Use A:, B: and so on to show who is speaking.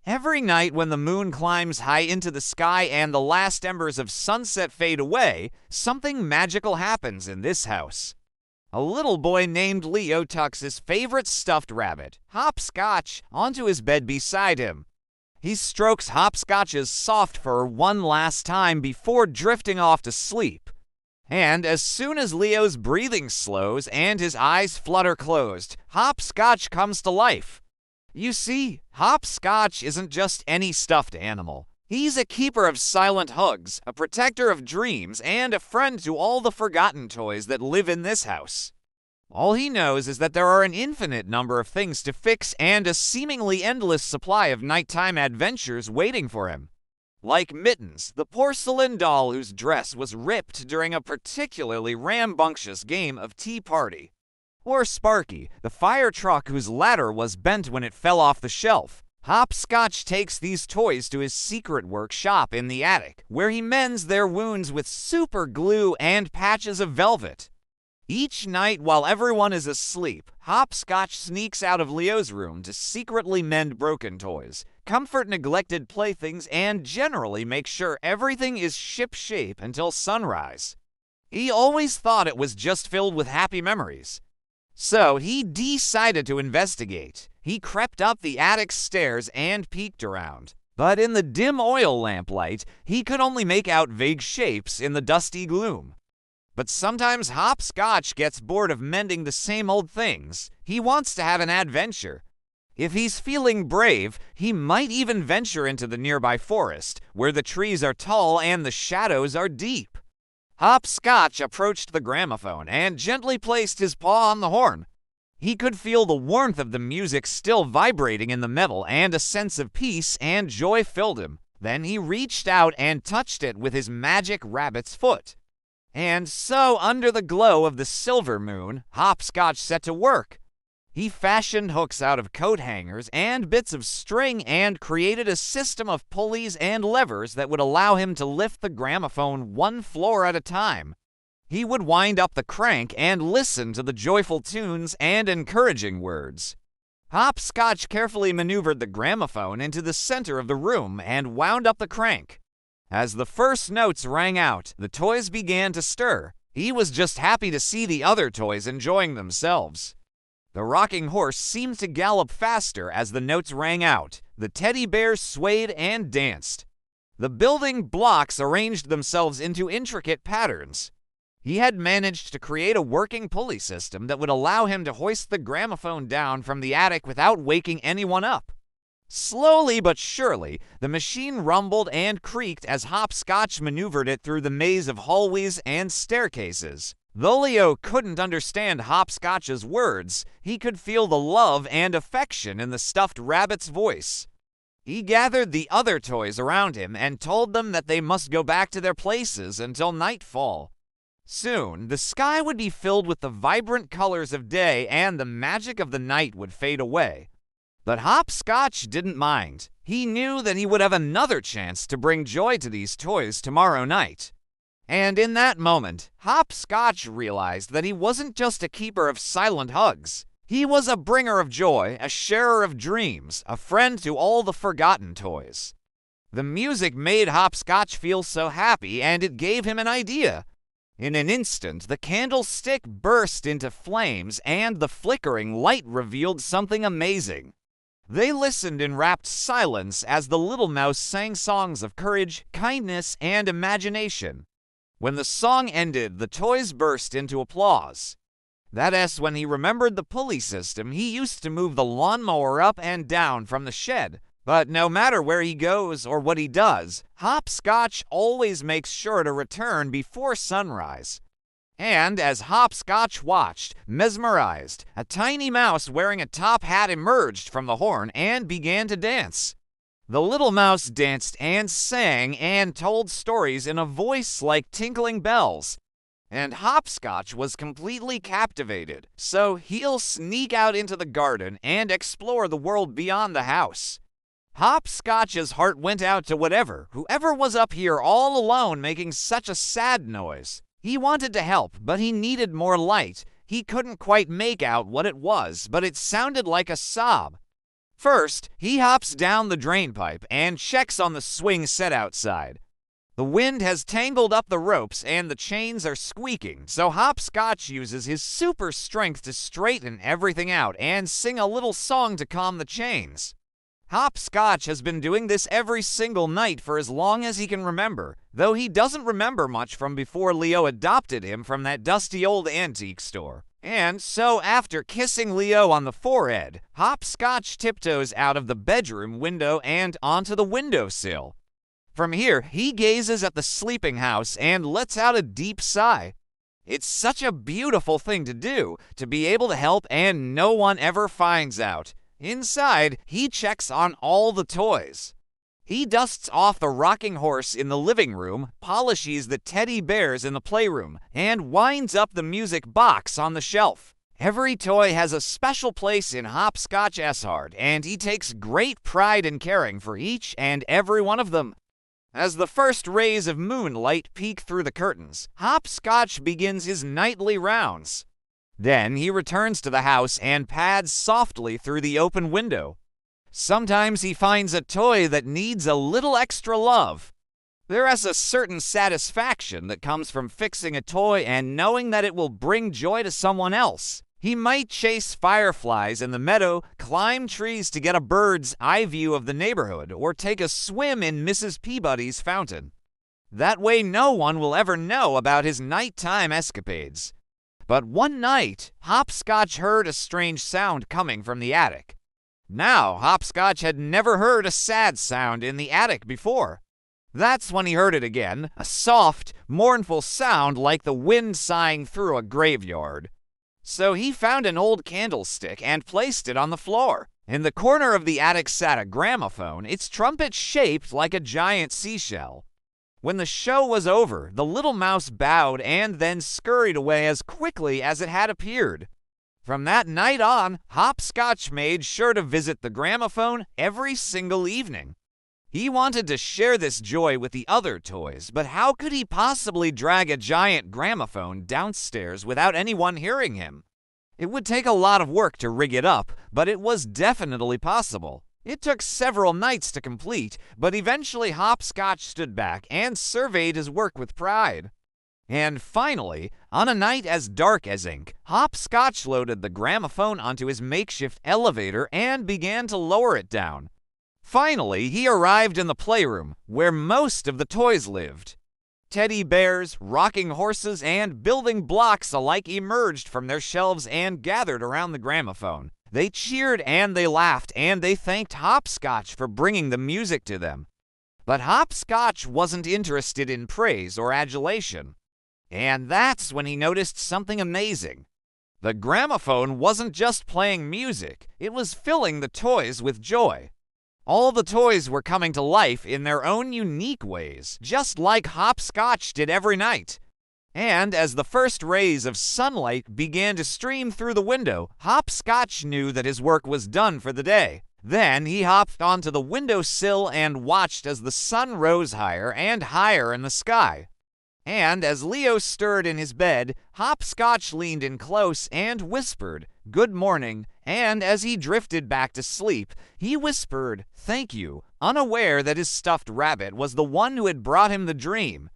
A: Every night when the moon climbs high into the sky and the last embers of sunset fade away, something magical happens in this house. A little boy named Leo tucks his favorite stuffed rabbit, Hopscotch, onto his bed beside him. He strokes Hopscotch's soft fur one last time before drifting off to sleep. And as soon as Leo's breathing slows and his eyes flutter closed, Hopscotch comes to life. You see, Hopscotch isn't just any stuffed animal. He's a keeper of silent hugs, a protector of dreams, and a friend to all the forgotten toys that live in this house. All he knows is that there are an infinite number of things to fix and a seemingly endless supply of nighttime adventures waiting for him. Like Mittens, the porcelain doll whose dress was ripped during a particularly rambunctious game of Tea Party. Or Sparky, the fire truck whose ladder was bent when it fell off the shelf. Hopscotch takes these toys to his secret workshop in the attic, where he mends their wounds with super glue and patches of velvet. Each night while everyone is asleep, Hopscotch sneaks out of Leo's room to secretly mend broken toys, comfort neglected playthings, and generally make sure everything is shipshape until sunrise. He always thought it was just filled with happy memories. So he decided to investigate. He crept up the attic stairs and peeked around. But in the dim oil lamplight, he could only make out vague shapes in the dusty gloom. But sometimes Hopscotch gets bored of mending the same old things. He wants to have an adventure. If he's feeling brave, he might even venture into the nearby forest, where the trees are tall and the shadows are deep. Hopscotch approached the gramophone and gently placed his paw on the horn. He could feel the warmth of the music still vibrating in the metal, and a sense of peace and joy filled him. Then he reached out and touched it with his magic rabbit's foot. And so, under the glow of the silver moon, Hopscotch set to work. He fashioned hooks out of coat hangers and bits of string and created a system of pulleys and levers that would allow him to lift the gramophone one floor at a time. He would wind up the crank and listen to the joyful tunes and encouraging words. Hopscotch carefully maneuvered the gramophone into the center of the room and wound up the crank. As the first notes rang out, the toys began to stir. He was just happy to see the other toys enjoying themselves. The rocking horse seemed to gallop faster as the notes rang out. The teddy bears swayed and danced. The building blocks arranged themselves into intricate patterns. He had managed to create a working pulley system that would allow him to hoist the gramophone down from the attic without waking anyone up. Slowly but surely, the machine rumbled and creaked as Hopscotch maneuvered it through the maze of hallways and staircases. Though Leo couldn't understand Hopscotch's words, he could feel the love and affection in the stuffed rabbit's voice. He gathered the other toys around him and told them that they must go back to their places until nightfall. Soon, the sky would be filled with the vibrant colors of day and the magic of the night would fade away. But Hopscotch didn't mind. He knew that he would have another chance to bring joy to these toys tomorrow night. And in that moment, Hopscotch realized that he wasn't just a keeper of silent hugs. He was a bringer of joy, a sharer of dreams, a friend to all the forgotten toys. The music made Hopscotch feel so happy, and it gave him an idea. In an instant, the candlestick burst into flames, and the flickering light revealed something amazing. They listened in rapt silence as the little mouse sang songs of courage, kindness, and imagination. When the song ended, the toys burst into applause. That's when he remembered the pulley system. He used to move the lawnmower up and down from the shed. But no matter where he goes or what he does, Hopscotch always makes sure to return before sunrise. And as Hopscotch watched, mesmerized, a tiny mouse wearing a top hat emerged from the horn and began to dance. The little mouse danced and sang and told stories in a voice like tinkling bells. And Hopscotch was completely captivated, so he'll sneak out into the garden and explore the world beyond the house. Hopscotch's heart went out to whoever was up here all alone making such a sad noise. He wanted to help, but he needed more light. He couldn't quite make out what it was, but it sounded like a sob. First, he hops down the drain pipe and checks on the swing set outside. The wind has tangled up the ropes and the chains are squeaking, so Hopscotch uses his super strength to straighten everything out and sing a little song to calm the chains. Hopscotch has been doing this every single night for as long as he can remember, though he doesn't remember much from before Leo adopted him from that dusty old antique store. And so after kissing Leo on the forehead, Hopscotch tiptoes out of the bedroom window and onto the windowsill. From here, he gazes at the sleeping house and lets out a deep sigh. It's such a beautiful thing to do, to be able to help and no one ever finds out. Inside, he checks on all the toys. He dusts off the rocking horse in the living room, polishes the teddy bears in the playroom, and winds up the music box on the shelf. Every toy has a special place in Hopscotch Eshard, and he takes great pride in caring for each and every one of them. As the first rays of moonlight peek through the curtains, Hopscotch begins his nightly rounds. Then he returns to the house and pads softly through the open window. Sometimes he finds a toy that needs a little extra love. There is a certain satisfaction that comes from fixing a toy and knowing that it will bring joy to someone else. He might chase fireflies in the meadow, climb trees to get a bird's eye view of the neighborhood, or take a swim in Mrs. Peabody's fountain. That way no one will ever know about his nighttime escapades. But one night, Hopscotch heard a strange sound coming from the attic. Now, Hopscotch had never heard a sad sound in the attic before. That's when he heard it again, a soft, mournful sound like the wind sighing through a graveyard. So he found an old candlestick and placed it on the floor. In the corner of the attic sat a gramophone, its trumpet shaped like a giant seashell. When the show was over, the little mouse bowed and then scurried away as quickly as it had appeared. From that night on, Hopscotch made sure to visit the gramophone every single evening. He wanted to share this joy with the other toys, but how could he possibly drag a giant gramophone downstairs without anyone hearing him? It would take a lot of work to rig it up, but it was definitely possible. It took several nights to complete, but eventually Hopscotch stood back and surveyed his work with pride. And finally, on a night as dark as ink, Hopscotch loaded the gramophone onto his makeshift elevator and began to lower it down. Finally, he arrived in the playroom, where most of the toys lived. Teddy bears, rocking horses, and building blocks alike emerged from their shelves and gathered around the gramophone. They cheered and they laughed and they thanked Hopscotch for bringing the music to them. But Hopscotch wasn't interested in praise or adulation. And that's when he noticed something amazing. The gramophone wasn't just playing music, it was filling the toys with joy. All the toys were coming to life in their own unique ways, just like Hopscotch did every night. And as the first rays of sunlight began to stream through the window, Hopscotch knew that his work was done for the day. Then he hopped onto the windowsill and watched as the sun rose higher and higher in the sky. And as Leo stirred in his bed, Hopscotch leaned in close and whispered, "Good morning," and as he drifted back to sleep, he whispered, "Thank you," unaware that his stuffed rabbit was the one who had brought him the dream.